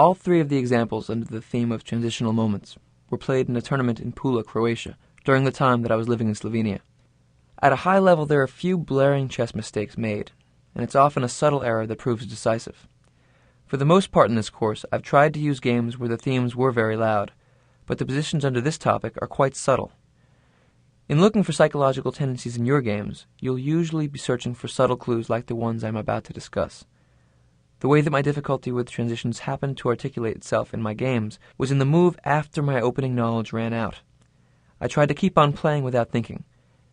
All three of the examples under the theme of transitional moments were played in a tournament in Pula, Croatia, during the time that I was living in Slovenia. At a high level, there are few blaring chess mistakes made, and it's often a subtle error that proves decisive. For the most part in this course, I've tried to use games where the themes were very loud, but the positions under this topic are quite subtle. In looking for psychological tendencies in your games, you'll usually be searching for subtle clues like the ones I'm about to discuss. The way that my difficulty with transitions happened to articulate itself in my games was in the move after my opening knowledge ran out. I tried to keep on playing without thinking,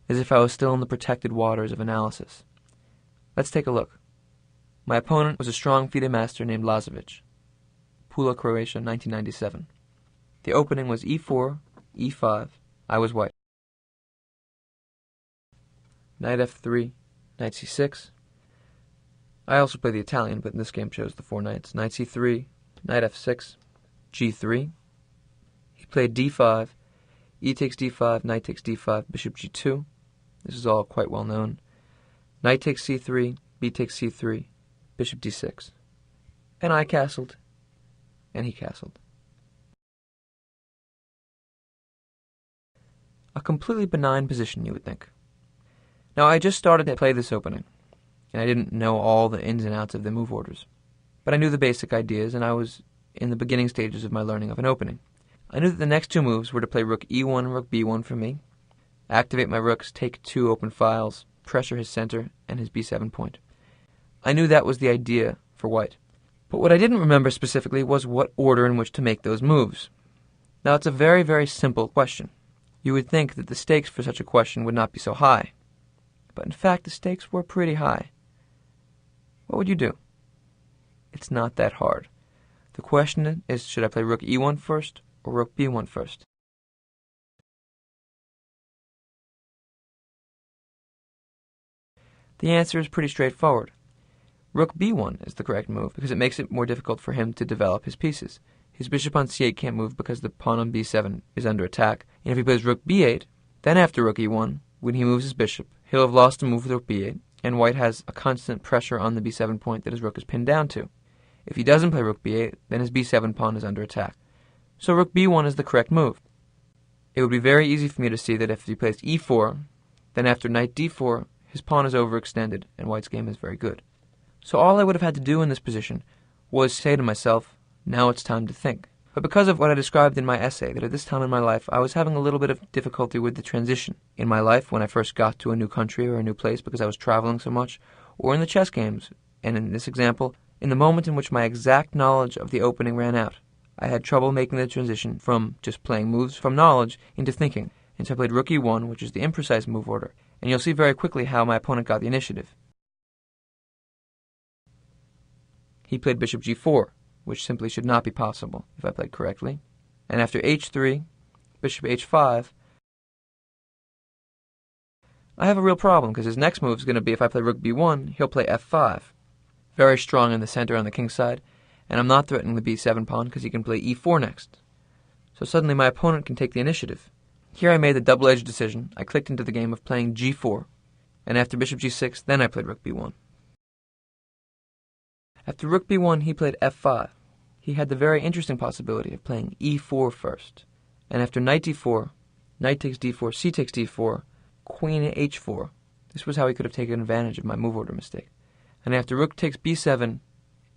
as if I was still in the protected waters of analysis. Let's take a look. My opponent was a strong FIDE master named Lazovic. Pula, Croatia, 1997. The opening was e4, e5. I was white. Knight f3, knight c6. I also play the Italian, but in this game chose the four knights. Knight c3, knight f6, g3. He played d5, e takes d5, knight takes d5, bishop g2. This is all quite well known. Knight takes c3, b takes c3, bishop d6. And I castled, and he castled. A completely benign position, you would think. Now, I just started to play this opening, and I didn't know all the ins and outs of the move orders. But I knew the basic ideas, and I was in the beginning stages of my learning of an opening. I knew that the next two moves were to play rook e1 and rook b1 for me, activate my rooks, take two open files, pressure his center, and his b7 point. I knew that was the idea for white. But what I didn't remember specifically was what order in which to make those moves. Now, it's a very, very simple question. You would think that the stakes for such a question would not be so high. But in fact, the stakes were pretty high. What would you do? It's not that hard. The question is, should I play rook e1 first or rook b1 first? The answer is pretty straightforward. Rook b1 is the correct move because it makes it more difficult for him to develop his pieces. His bishop on c8 can't move because the pawn on b7 is under attack, and if he plays rook b8, then after rook e1, when he moves his bishop, he'll have lost a move with rook b8, and white has a constant pressure on the b7 point that his rook is pinned down to. If he doesn't play rook b8, then his b7 pawn is under attack. So rook b1 is the correct move. It would be very easy for me to see that if he plays e4, then after knight d4, his pawn is overextended, and white's game is very good. So all I would have had to do in this position was say to myself, now it's time to think. But because of what I described in my essay, that at this time in my life I was having a little bit of difficulty with the transition in my life when I first got to a new country or a new place because I was traveling so much, or in the chess games, and in this example, in the moment in which my exact knowledge of the opening ran out, I had trouble making the transition from just playing moves from knowledge into thinking. And so I played rook e1, which is the imprecise move order, and you'll see very quickly how my opponent got the initiative. He played bishop g4, which simply should not be possible if I played correctly. And after h3, bishop h5, I have a real problem because his next move is going to be if I play rook b1, he'll play f5. Very strong in the center on the king side, and I'm not threatening the b7 pawn because he can play e4 next. So suddenly my opponent can take the initiative. Here I made the double-edged decision. I clicked into the game of playing g4, and after bishop g6, then I played rook b1. After rook b1, he played f5. He had the very interesting possibility of playing e4 first. And after knight d4, knight takes d4, c takes d4, queen h4. This was how he could have taken advantage of my move order mistake. And after rook takes b7,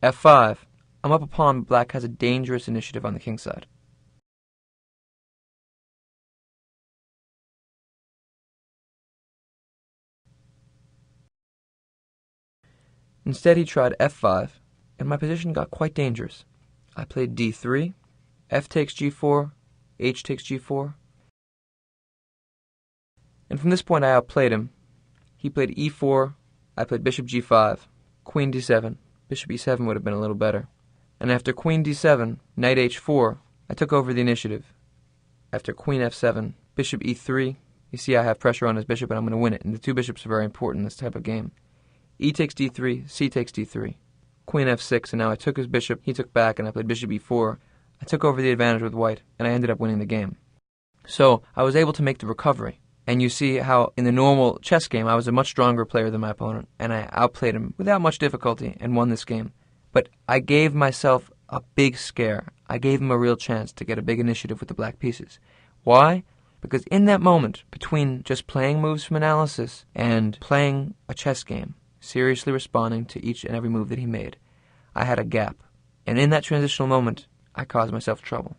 f5, I'm up a pawn, but black has a dangerous initiative on the king side. Instead, he tried f5, and my position got quite dangerous. I played d3, f takes g4, h takes g4. And from this point, I outplayed him. He played e4, I played bishop g5, queen d7, bishop e7 would have been a little better. And after queen d7, knight h4, I took over the initiative. After queen f7, bishop e3, you see I have pressure on his bishop and I'm going to win it, and the two bishops are very important in this type of game. E takes d3, c takes d3, queen f6, and now I took his bishop, he took back, and I played bishop e4. I took over the advantage with white, and I ended up winning the game. So I was able to make the recovery, and you see how in the normal chess game I was a much stronger player than my opponent, and I outplayed him without much difficulty and won this game. But I gave myself a big scare. I gave him a real chance to get a big initiative with the black pieces. Why? Because in that moment, between just playing moves from analysis and playing a chess game, seriously responding to each and every move that he made, I had a gap. And in that transitional moment, I caused myself trouble.